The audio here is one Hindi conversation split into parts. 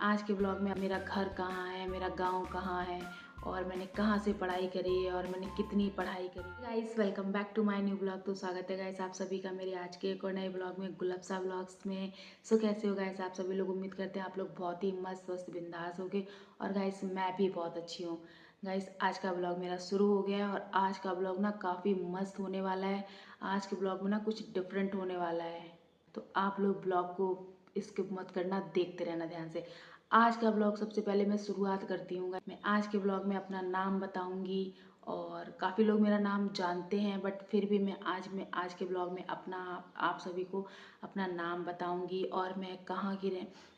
आज के ब्लॉग में मेरा घर कहाँ है, मेरा गांव कहाँ है और मैंने कहाँ से पढ़ाई करी है और मैंने कितनी पढ़ाई करी। Guys welcome back to my new blog. तो स्वागत है गाइस आप सभी का मेरे आज के एक और नए ब्लॉग में, गुलबसा ब्लॉग्स में। सो कैसे हो गाइस आप सभी लोग? उम्मीद करते हैं आप लोग बहुत ही मस्त स्वस्थ बिंदास होगे और गाइस मैं भी बहुत अच्छी हूँ। गाइस आज का ब्लॉग मेरा शुरू हो गया है और आज का ब्लॉग ना काफ़ी मस्त होने वाला है। आज के ब्लॉग में ना कुछ डिफरेंट होने वाला है, तो आप लोग ब्लॉग को स्किप मत करना, देखते रहना ध्यान से। आज का ब्लॉग सबसे पहले मैं शुरुआत करती हूँ। मैं आज के ब्लॉग में अपना नाम बताऊंगी और काफ़ी लोग मेरा नाम जानते हैं, बट फिर भी मैं आज के ब्लॉग में अपना आप सभी को अपना नाम बताऊंगी और मैं कहाँ की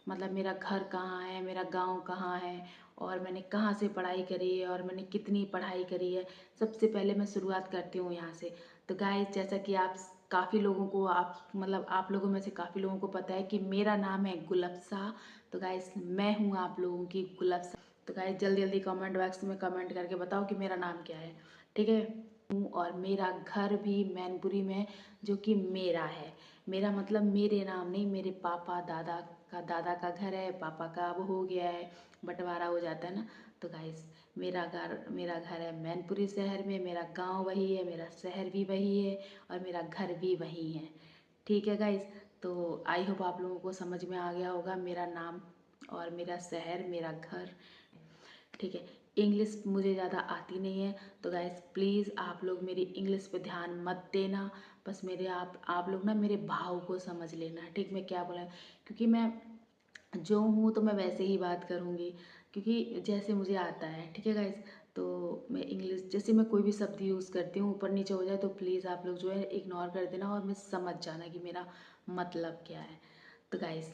मतलब मेरा घर कहाँ है, मेरा गांव कहाँ है और मैंने कहाँ से पढ़ाई करी है और मैंने कितनी पढ़ाई करी है। सबसे पहले मैं शुरुआत करती हूँ यहाँ से। तो गाइस जैसा कि आप काफ़ी लोगों को आप लोगों में से काफ़ी लोगों को पता है कि मेरा नाम है गुलबसा। तो गाइस मैं हूँ आप लोगों की गुलबसा। तो गाइस जल्दी जल्दी कमेंट बॉक्स में कमेंट करके बताओ कि मेरा नाम क्या है, ठीक है। और मेरा घर भी मैनपुरी में, जो कि मेरा है। मेरा मतलब मेरे नाम नहीं, मेरे पापा दादा का घर है, पापा का अब हो गया है, बंटवारा हो जाता है ना। तो गाइस मेरा घर है मैनपुरी शहर में, मेरा गांव वही है, मेरा शहर भी वही है और मेरा घर भी वही है, ठीक है गाइस। तो आई होप आप लोगों को समझ में आ गया होगा मेरा नाम और मेरा शहर, मेरा घर, ठीक है। इंग्लिश मुझे ज़्यादा आती नहीं है, तो गाइस प्लीज़ आप लोग मेरी इंग्लिश पे ध्यान मत देना। बस मेरे आप लोग ना मेरे भाव को समझ लेना, ठीक। मैं क्या बोला, क्योंकि मैं जो हूँ तो मैं वैसे ही बात करूँगी, क्योंकि जैसे मुझे आता है, ठीक है गाइस। तो मैं इंग्लिश जैसे मैं कोई भी शब्द यूज़ करती हूँ ऊपर नीचे हो जाए तो प्लीज़ आप लोग जो है इग्नोर कर देना और मैं समझ जाना कि मेरा मतलब क्या है। तो गाइस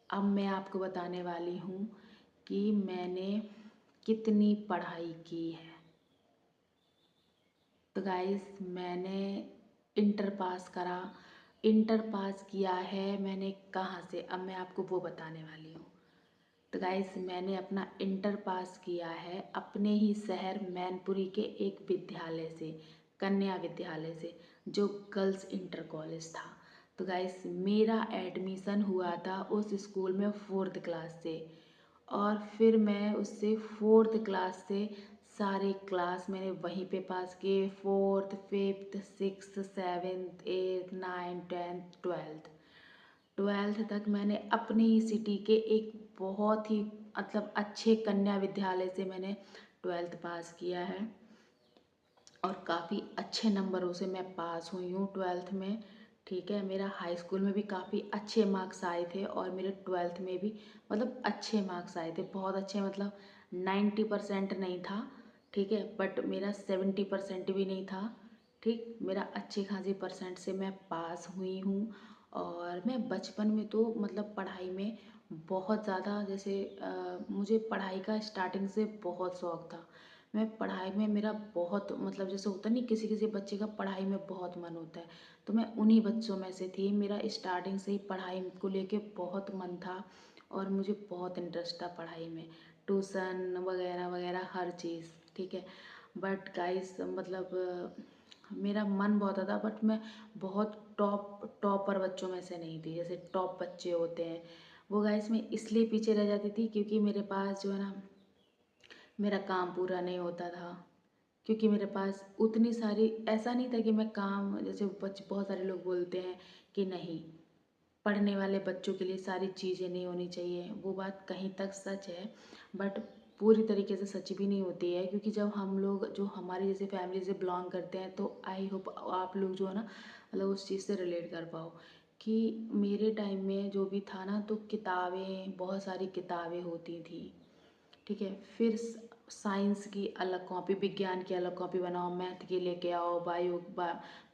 अब मैं आपको बताने वाली हूँ कि मैंने कितनी पढ़ाई की है। तो गाइस मैंने इंटर पास करा, इंटर पास किया है मैंने कहाँ से, अब मैं आपको वो बताने वाली हूँ। तो गाइस मैंने अपना इंटर पास किया है अपने ही शहर मैनपुरी के एक विद्यालय से, कन्या विद्यालय से, जो गर्ल्स इंटर कॉलेज था। तो गाइस मेरा एडमिशन हुआ था उस स्कूल में 4th क्लास से और फिर मैं उससे 4th क्लास से सारे क्लास मैंने वहीं पे पास किए, 4th 5th 6th 7th 8th 9th 10th 12th तक मैंने अपने ही सिटी के एक बहुत ही मतलब अच्छे कन्या विद्यालय से मैंने 12th पास किया है और काफ़ी अच्छे नंबरों से मैं पास हुई हूँ 12th में, ठीक है। मेरा हाई स्कूल में भी काफ़ी अच्छे मार्क्स आए थे और मेरे 12th में भी मतलब अच्छे मार्क्स आए थे, बहुत अच्छे, मतलब 90% नहीं था, ठीक है, बट मेरा 70% भी नहीं था, ठीक। मेरा अच्छे खासी परसेंट से मैं पास हुई हूँ। और मैं बचपन में तो मतलब पढ़ाई में बहुत ज़्यादा, जैसे मुझे पढ़ाई का स्टार्टिंग से बहुत शौक़ था। मैं पढ़ाई में मेरा बहुत मतलब जैसे होता नहीं, किसी किसी बच्चे का पढ़ाई में बहुत मन होता है, तो मैं उन्हीं बच्चों में से थी। मेरा स्टार्टिंग से ही पढ़ाई को लेके बहुत मन था और मुझे बहुत इंटरेस्ट था पढ़ाई में, ट्यूशन वगैरह वगैरह हर चीज़, ठीक है। बट गाइस मतलब मेरा मन बहुत था, बट मैं बहुत टॉपर बच्चों में से नहीं थी, जैसे टॉप बच्चे होते हैं वो। गाइस मैं इसलिए पीछे रह जाती थी क्योंकि मेरे पास जो है ना मेरा काम पूरा नहीं होता था, क्योंकि मेरे पास उतनी सारी, ऐसा नहीं था कि मैं काम, जैसे बहुत सारे लोग बोलते हैं कि नहीं, पढ़ने वाले बच्चों के लिए सारी चीज़ें नहीं होनी चाहिए, वो बात कहीं तक सच है बट पूरी तरीके से सच भी नहीं होती है। क्योंकि जब हम लोग जो हमारी जैसे फैमिली से बिलोंग करते हैं, तो आई होप आप लोग जो है ना मतलब उस चीज़ से रिलेट कर पाओ कि मेरे टाइम में जो भी था ना, तो किताबें, बहुत सारी किताबें होती थी, ठीक है। फिर साइंस की अलग कॉपी, विज्ञान की अलग कॉपी बनाओ, मैथ की लेके आओ,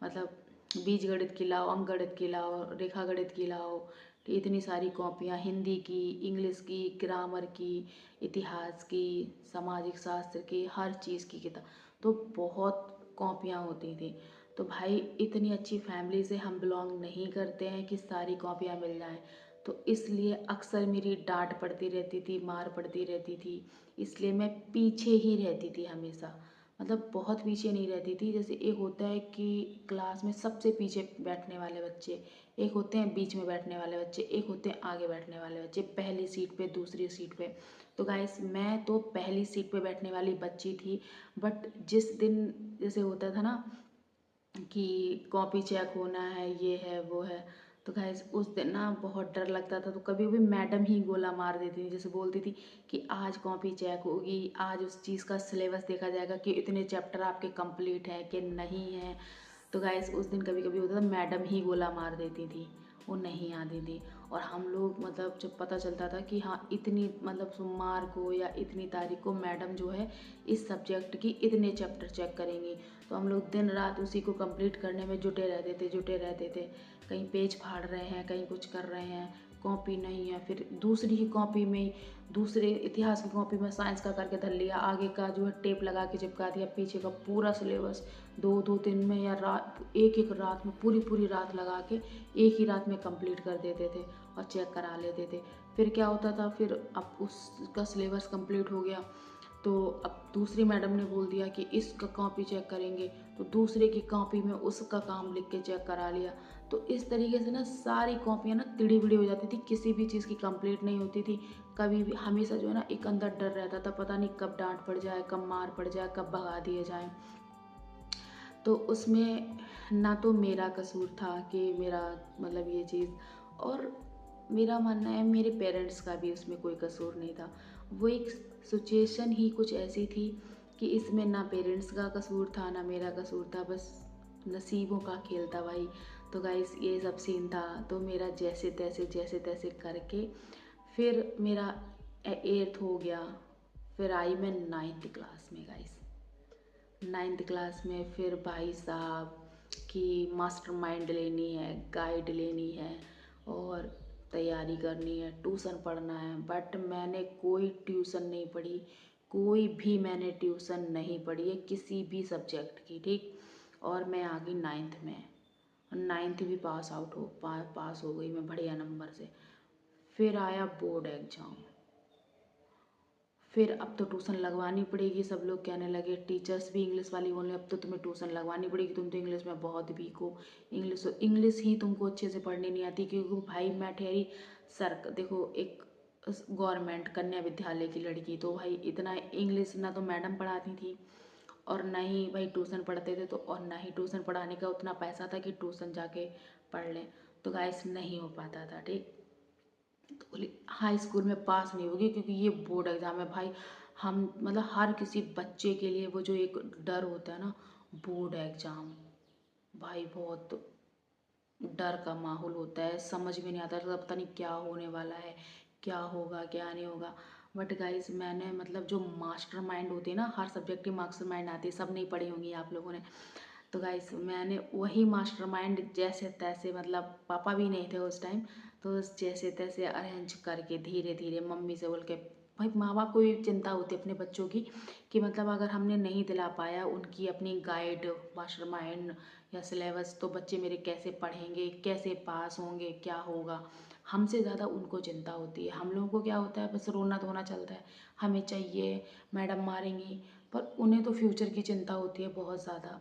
मतलब बीज गणित की लाओ, अंक गणित की लाओ, रेखा गणित की लाओ, तो इतनी सारी कॉपियाँ, हिंदी की, इंग्लिश की, ग्रामर की, इतिहास की, सामाजिक शास्त्र की, हर चीज़ की किताब, तो बहुत कॉपियाँ होती थी। तो भाई इतनी अच्छी फैमिली से हम बिलोंग नहीं करते हैं कि सारी कॉपियाँ मिल जाएं, तो इसलिए अक्सर मेरी डांट पड़ती रहती थी, मार पड़ती रहती थी, इसलिए मैं पीछे ही रहती थी हमेशा। मतलब बहुत पीछे नहीं रहती थी। जैसे एक होता है कि क्लास में सबसे पीछे बैठने वाले बच्चे, एक होते हैं बीच में बैठने वाले बच्चे, एक होते हैं आगे बैठने वाले बच्चे, पहली सीट पे, दूसरी सीट पे। तो गाइस मैं तो पहली सीट पे बैठने वाली बच्ची थी। बट जिस दिन जैसे होता था ना कि कॉपी चेक होना है, ये है वो है, तो गाइस उस दिन ना बहुत डर लगता था। तो कभी कभी मैडम ही गोला मार देती थी, जैसे बोलती थी कि आज कॉपी चेक होगी, आज उस चीज़ का सिलेबस देखा जाएगा कि इतने चैप्टर आपके कंप्लीट हैं कि नहीं है। तो गाइस उस दिन कभी कभी होता था मैडम ही गोला मार देती थी, वो नहीं आती थी। और हम लोग मतलब जब पता चलता था कि हाँ इतनी मतलब सोमवार को या इतनी तारीख को मैडम जो है इस सब्जेक्ट की इतने चैप्टर चेक करेंगी, तो हम लोग दिन रात उसी को कंप्लीट करने में जुटे रहते थे। कहीं पेज फाड़ रहे हैं, कहीं कुछ कर रहे हैं, कॉपी नहीं है, फिर दूसरी ही कॉपी में, दूसरे इतिहास की कॉपी में साइंस का करके धर लिया, आगे का जो है टेप लगा के चिपका दिया, पीछे का पूरा सिलेबस दो दो दिन में या रात एक एक रात में पूरी पूरी रात लगा के एक ही रात में कंप्लीट कर देते थे और चेक करा लेते थे। फिर क्या होता था, फिर अब उसका सिलेबस कंप्लीट हो गया तो अब दूसरी मैडम ने बोल दिया कि इसका कॉपी चेक करेंगे, तो दूसरे की कॉपी में उसका काम लिख के चेक करा लिया। तो इस तरीके से ना सारी कॉपियाँ ना टिड़ी बिड़ी हो जाती थी, किसी भी चीज़ की कंप्लीट नहीं होती थी। कभी भी हमेशा जो है ना एक अंदर डर रहता था, पता नहीं कब डांट पड़ जाए, कब मार पड़ जाए, कब भगा दिए जाए। तो उसमें ना तो मेरा कसूर था कि मेरा मतलब ये चीज़, और मेरा मानना है मेरे पेरेंट्स का भी उसमें कोई कसूर नहीं था। वो एक सिचुएशन ही कुछ ऐसी थी कि इसमें ना पेरेंट्स का कसूर था ना मेरा कसूर था, बस नसीबों का खेल था भाई। तो गाइस ये सब सीन था। तो मेरा जैसे तैसे करके फिर मेरा एट्थ हो गया। फिर आई मैं नाइन्थ क्लास में गाइस। नाइन्थ क्लास में फिर भाई साहब कि मास्टरमाइंड लेनी है, गाइड लेनी है और तैयारी करनी है, ट्यूशन पढ़ना है। बट मैंने कोई ट्यूशन नहीं पढ़ी, कोई भी मैंने ट्यूशन नहीं पढ़ी है किसी भी सब्जेक्ट की, ठीक। और मैं आ गई नाइन्थ में, नाइन्थ भी पास हो गई मैं बढ़िया नंबर से। फिर आया बोर्ड एग्ज़ाम। फिर अब तो ट्यूशन लगवानी पड़ेगी, सब लोग कहने लगे, टीचर्स भी इंग्लिश वाली बोलने अब तो तुम्हें ट्यूशन लगवानी पड़ेगी, तुम तो इंग्लिश में बहुत वीक हो, इंग्लिश ही तुमको अच्छे से पढ़नी नहीं आती। क्योंकि भाई मैं ठहरी सर, देखो एक गवर्नमेंट कन्या विद्यालय की लड़की, तो भाई इतना इंग्लिश ना तो मैडम पढ़ाती थी और ना ही भाई ट्यूशन पढ़ते थे, तो और ना ही ट्यूशन पढ़ाने का उतना पैसा था कि ट्यूशन जाके पढ़ लें। तो गाइस नहीं हो पाता था, ठीक। तो बोली हाई स्कूल में पास नहीं होगी क्योंकि ये बोर्ड एग्ज़ाम है भाई। हम मतलब हर किसी बच्चे के लिए वो जो एक डर होता है ना, बोर्ड एग्ज़ाम, भाई बहुत डर का माहौल होता है, समझ में नहीं आता था पता नहीं क्या होने वाला है, क्या होगा क्या नहीं होगा। बट गाइस मैंने मतलब जो मास्टर माइंड होती है ना, हर सब्जेक्ट की मास्टर माइंड आती है, सब नहीं पढ़ी होंगी आप लोगों ने। तो गाइस मैंने वही मास्टरमाइंड जैसे तैसे, मतलब पापा भी नहीं थे उस टाइम, तो जैसे तैसे अरेंज करके धीरे धीरे मम्मी से बोल के, भाई माँ बाप को भी चिंता होती है अपने बच्चों की कि मतलब अगर हमने नहीं दिला पाया उनकी अपनी गाइड मास्टरमाइंड या सिलेबस, तो बच्चे मेरे कैसे पढ़ेंगे, कैसे पास होंगे, क्या होगा। हमसे ज़्यादा उनको चिंता होती है। हम लोगों को क्या होता है, बस रोना धोना चलता है, हमें चाहिए, मैडम मारेंगी, पर उन्हें तो फ्यूचर की चिंता होती है बहुत ज़्यादा।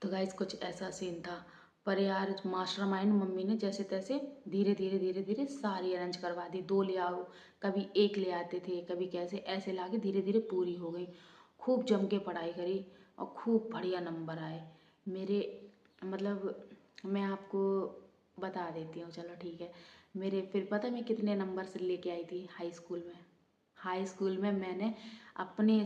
तो गाइस कुछ ऐसा सीन था। पर यार मास्टरमाइंड मम्मी ने जैसे तैसे धीरे धीरे सारी अरेंज करवा दी। दो ले आओ, कभी एक ले आते थे, कभी कैसे ऐसे ला के धीरे धीरे पूरी हो गई। खूब जम के पढ़ाई करी और खूब बढ़िया नंबर आए मेरे। मतलब मैं आपको बता देती हूँ, चलो ठीक है। मेरे फिर पता है मैं कितने नंबर से लेके आई थी हाई स्कूल में। हाई स्कूल में मैंने अपने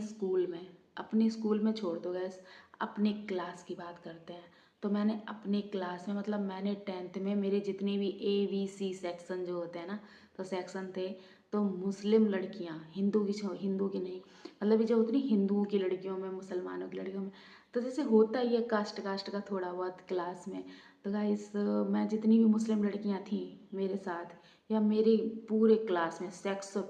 स्कूल में छोड़ दो गैस, अपने क्लास की बात करते हैं। तो मैंने अपने क्लास में मतलब मैंने टेंथ में मेरे जितने भी ABC सेक्शन जो होते हैं ना, तो सेक्शन थे। तो मुस्लिम लड़कियां, हिंदू की नहीं, मतलब ये जो होती नहीं हिंदुओं की लड़कियों में, मुसलमानों की लड़कियों में, तो जैसे होता ही है कास्ट कास्ट का थोड़ा बहुत क्लास में। तो गाइस मैं जितनी भी मुस्लिम लड़कियां थी मेरे साथ, या मेरे पूरे क्लास में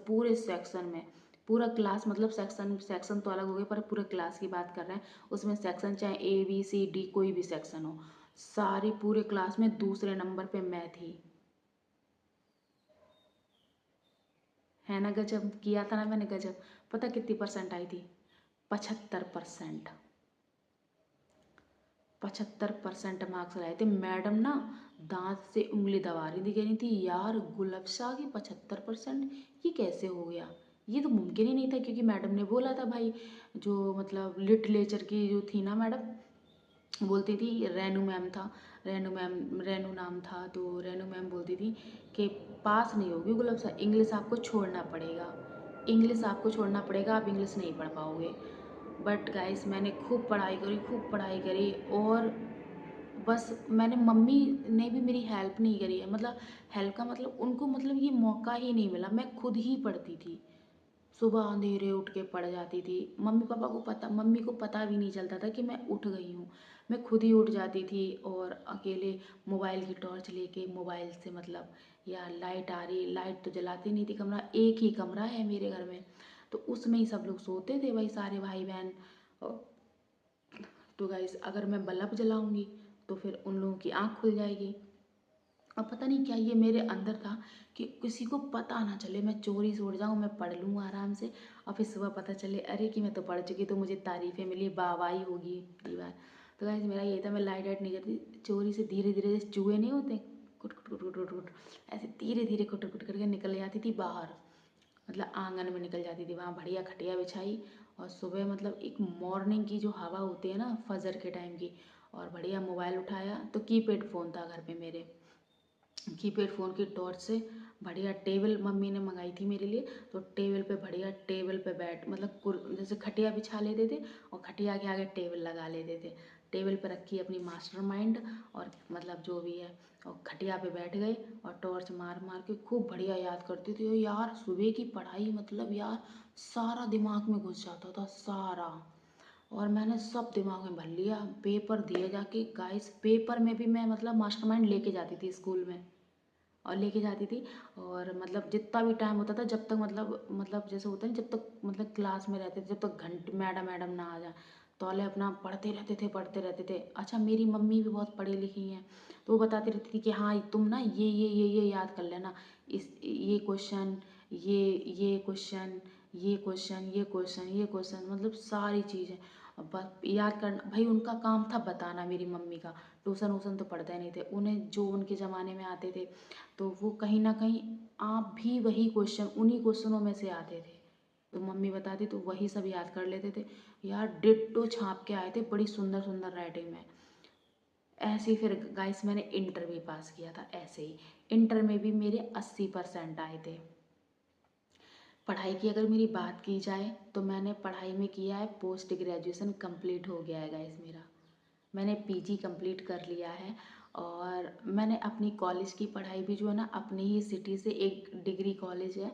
पूरे सेक्शन में, पूरा क्लास मतलब सेक्शन सेक्शन तो अलग हो गए पर पूरे क्लास की बात कर रहे हैं, उसमें सेक्शन चाहे ABCD कोई भी सेक्शन हो, सारे पूरे क्लास में दूसरे नंबर पे मैं थी। है ना गजब, किया था ना मैंने गजब। पता कितनी परसेंट आई थी? 75%। 75% मार्क्स लाए थे। मैडम ना दांत से उंगली दबा रही थी, कह रही थी यार गुलफ्शा की 75%, ये कैसे हो गया, ये तो मुमकिन ही नहीं था। क्योंकि मैडम ने बोला था भाई, जो मतलब लिटरेचर की जो थी ना मैडम, बोलती थी, रेनू मैम था, रेनू मैम, रेनू नाम था, तो रेनू मैम बोलती थी कि पास नहीं होगी गुलफ्शा, इंग्लिश आपको छोड़ना पड़ेगा, इंग्लिश आपको छोड़ना पड़ेगा, आप इंग्लिश नहीं पढ़ पाओगे। बट गाइस मैंने खूब पढ़ाई करी, खूब पढ़ाई करी, और बस मैंने, मम्मी ने भी मेरी हेल्प नहीं करी है, मतलब हेल्प का मतलब उनको मतलब ये मौका ही नहीं मिला, मैं खुद ही पढ़ती थी। सुबह अंधेरे उठ के पड़ जाती थी। मम्मी को पता भी नहीं चलता था कि मैं उठ गई हूँ। मैं खुद ही उठ जाती थी, और अकेले मोबाइल की टॉर्च लेके मोबाइल से मतलब, या लाइट आ रही, लाइट तो जलाती नहीं थी, कमरा एक ही कमरा है मेरे घर में, तो उसमें ही सब लोग सोते थे भाई, सारे भाई बहन। तो गाइस अगर मैं बल्ब जलाऊंगी तो फिर उन लोगों की आँख खुल जाएगी। अब पता नहीं क्या ये मेरे अंदर था कि किसी को पता ना चले, मैं चोरी से उड़ जाऊँ, मैं पढ़ लूँ आराम से, और फिर सुबह पता चले अरे कि मैं तो पढ़ चुकी, तो मुझे तारीफ़ें मिली, वाहवाही होगी पहली बार। तो गाइस मेरा यही था, मैं लाइट वाइट नहीं करती, चोरी से धीरे धीरे, जैसे चूहे नहीं होते, कुट कुट कुट कुट कुट कुट, ऐसे धीरे धीरे कुट कुट करके निकल जाती थी बाहर, मतलब आंगन में निकल जाती थी, वहाँ बढ़िया खटिया बिछाई, और सुबह मतलब एक मॉर्निंग की जो हवा होती है ना फजर के टाइम की, और बढ़िया मोबाइल उठाया, तो कीपैड फ़ोन था घर पे मेरे, कीपैड फ़ोन की टॉर्च से बढ़िया, टेबल मम्मी ने मंगाई थी मेरे लिए, तो टेबल पे बढ़िया, टेबल पे बैठ मतलब जैसे खटिया बिछा लेते थे, और खटिया के आगे टेबल लगा लेते थे, टेबल पे रखी अपनी मास्टरमाइंड, और मतलब जो भी है, और खटिया पे बैठ गए, और टॉर्च मार मार के खूब बढ़िया याद करती थी। और यार सुबह की पढ़ाई मतलब यार सारा दिमाग में घुस जाता था, सारा, और मैंने सब दिमाग में भर लिया। पेपर दिए जाके गाइस, पेपर में भी मैं मतलब मास्टरमाइंड लेके जाती थी स्कूल में, और लेके जाती थी, और मतलब जितना भी टाइम होता था, जब तक मतलब जैसे होता है ना, जब तक मतलब क्लास में रहते थे, जब तक घंटे मैडम मैडम ना आ जाए, तौले अपना पढ़ते रहते थे, पढ़ते रहते थे। अच्छा मेरी मम्मी भी बहुत पढ़ी लिखी हैं, तो वो बताती रहती थी कि हाँ तुम ना ये याद कर लेना, इस ये क्वेश्चन, ये क्वेश्चन, ये क्वेश्चन, ये क्वेश्चन, ये क्वेश्चन, मतलब सारी चीज़ें बस याद करना। भाई उनका काम था बताना, मेरी मम्मी का, ट्यूशन वूसन तो पढ़ते नहीं थे, उन्हें जो उनके ज़माने में आते थे, तो वो कहीं ना कहीं आप भी वही क्वेश्चन, उन्हीं क्वेश्चनों में से आते थे, तो मम्मी बताती तो वही सब याद कर लेते थे। यार डिट्टो छाप के आए थे, बड़ी सुंदर सुंदर राइटिंग में। ऐसे ही फिर गाइस मैंने इंटर भी पास किया था ऐसे ही। इंटर में भी मेरे 80% आए थे। पढ़ाई की अगर मेरी बात की जाए तो मैंने पढ़ाई में किया है, पोस्ट ग्रेजुएशन कंप्लीट हो गया है गाइस मेरा, मैंने पीजी कंप्लीट कर लिया है। और मैंने अपनी कॉलेज की पढ़ाई भी जो है ना, अपनी ही सिटी से एक डिग्री कॉलेज है,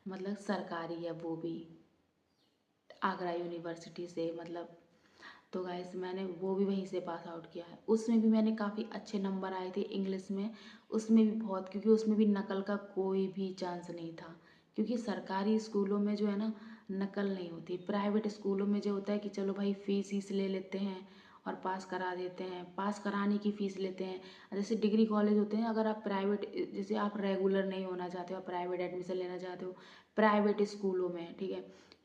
मतलब सरकारी है वो भी, आगरा यूनिवर्सिटी से मतलब, तो गाइस मैंने वो भी वहीं से पास आउट किया है। उसमें भी मैंने काफ़ी अच्छे नंबर आए थे इंग्लिश में, उसमें भी बहुत, क्योंकि उसमें भी नकल का कोई भी चांस नहीं था, क्योंकि सरकारी स्कूलों में जो है ना नकल नहीं होती। प्राइवेट स्कूलों में जो होता है कि चलो भाई फीस वीस ले लेते हैं और पास करा देते हैं, पास कराने की फ़ीस लेते हैं। जैसे डिग्री कॉलेज होते हैं, अगर आप प्राइवेट, जैसे आप रेगुलर नहीं होना चाहते हो, आप प्राइवेट एडमिशन लेना चाहते हो प्राइवेट स्कूलों में, ठीक है,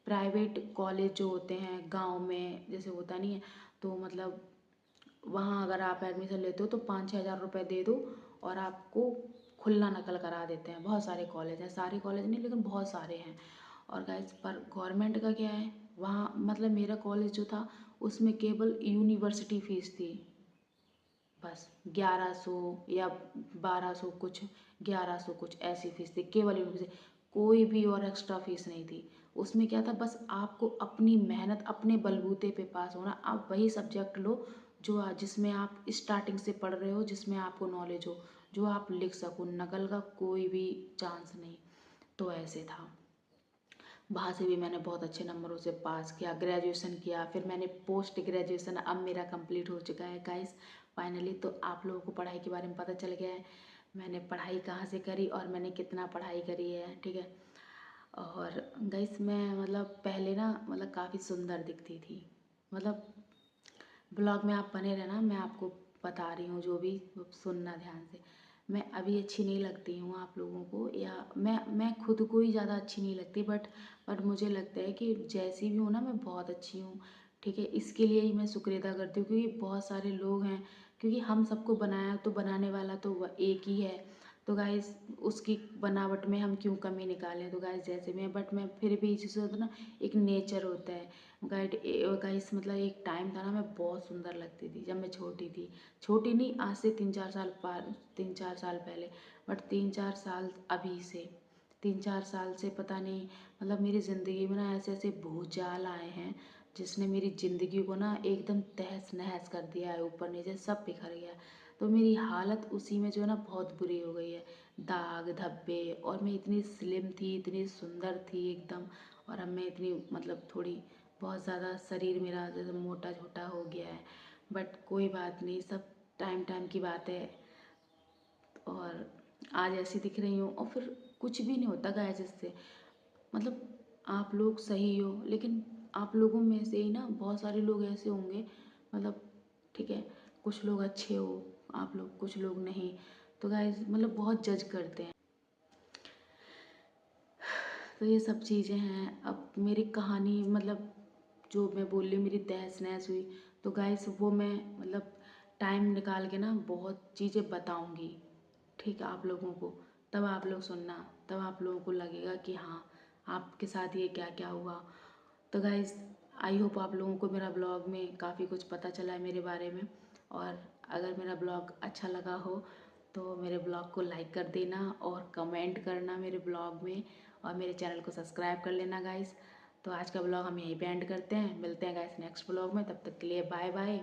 प्राइवेट कॉलेज जो होते हैं गांव में जैसे होता नहीं है, तो मतलब वहाँ अगर आप एडमिशन लेते हो तो 5-6 हज़ार रुपये दे दो और आपको खुला नकल करा देते हैं। बहुत सारे कॉलेज हैं, सारे कॉलेज नहीं लेकिन बहुत सारे हैं। और गाइस पर गवर्नमेंट का क्या है, वहाँ मतलब मेरा कॉलेज जो था उसमें केवल यूनिवर्सिटी फ़ीस थी, बस 1100 या 1200 कुछ, 1100 कुछ ऐसी फीस थी केवल यूनिवर्सिटी, कोई भी और एक्स्ट्रा फीस नहीं थी। उसमें क्या था, बस आपको अपनी मेहनत, अपने बलबूते पे पास होना। आप वही सब्जेक्ट लो जो जिसमें आप स्टार्टिंग से पढ़ रहे हो, जिसमें आपको नॉलेज हो, जो आप लिख सको, नकल का कोई भी चांस नहीं। तो ऐसे था, वहाँ से भी मैंने बहुत अच्छे नंबरों से पास किया, ग्रेजुएशन किया, फिर मैंने पोस्ट ग्रेजुएशन, अब मेरा कंप्लीट हो चुका है गाइस फाइनली। तो आप लोगों को पढ़ाई के बारे में पता चल गया है, मैंने पढ़ाई कहाँ से करी और मैंने कितना पढ़ाई करी है, ठीक है। और गाइस मैं मतलब पहले ना मतलब काफ़ी सुंदर दिखती थी, मतलब ब्लॉग में आप बने रहना, मैं आपको बता रही हूँ जो भी, सुनना ध्यान से। मैं अभी अच्छी नहीं लगती हूँ आप लोगों को, या मैं खुद को ही ज़्यादा अच्छी नहीं लगती, बट मुझे लगता है कि जैसी भी हूँ ना, मैं बहुत अच्छी हूँ। ठीक है, इसके लिए ही मैं शुक्र अदा करती हूँ, क्योंकि बहुत सारे लोग हैं, क्योंकि हम सबको बनाया तो बनाने वाला तो एक ही है। तो गाइस उसकी बनावट में हम क्यों कमी निकालें। तो गाइस जैसे मैं, बट मैं फिर भी जैसे होता है ना, एक नेचर होता है। गाइस मतलब एक टाइम था ना, मैं बहुत सुंदर लगती थी जब मैं छोटी थी। छोटी नहीं, आज से 3-4 साल पहले, बट 3-4 साल अभी से, 3-4 साल से पता नहीं, मतलब मेरी ज़िंदगी में ना ऐसे ऐसे भूचाल आए हैं जिसने मेरी ज़िंदगी को ना एकदम तहस नहस कर दिया है, ऊपर नीचे सब बिखर गया। तो मेरी हालत उसी में जो है ना बहुत बुरी हो गई है, दाग धब्बे। और मैं इतनी स्लिम थी, इतनी सुंदर थी एकदम, और अब मैं इतनी मतलब थोड़ी बहुत ज़्यादा शरीर मेरा जैसे मोटा छोटा हो गया है। बट कोई बात नहीं, सब टाइम टाइम की बात है। और आज ऐसी दिख रही हूँ, और फिर कुछ भी नहीं होता गाइस इससे। मतलब आप लोग सही हो, लेकिन आप लोगों में से ही ना बहुत सारे लोग ऐसे होंगे, मतलब ठीक है, कुछ लोग अच्छे हो आप लोग, कुछ लोग नहीं। तो गाइस मतलब बहुत जज करते हैं। तो ये सब चीज़ें हैं। अब मेरी कहानी मतलब जो मैं बोल रही हूँ, मेरी तहस नहस हुई, तो गाइस वो मैं मतलब टाइम निकाल के ना बहुत चीज़ें बताऊँगी, ठीक है, आप लोगों को। तब आप लोग सुनना, तब आप लोगों को लगेगा कि हाँ, आपके साथ ये क्या क्या हुआ। तो गाइस आई होप आप लोगों को मेरा ब्लॉग में काफ़ी कुछ पता चला है मेरे बारे में। और अगर मेरा ब्लॉग अच्छा लगा हो तो मेरे ब्लॉग को लाइक कर देना, और कमेंट करना मेरे ब्लॉग में, और मेरे चैनल को सब्सक्राइब कर लेना गाइस। तो आज का ब्लॉग हम यहीं पे एंड करते हैं, मिलते हैं गाइस नेक्स्ट ब्लॉग में, तब तक के लिए बाय बाय।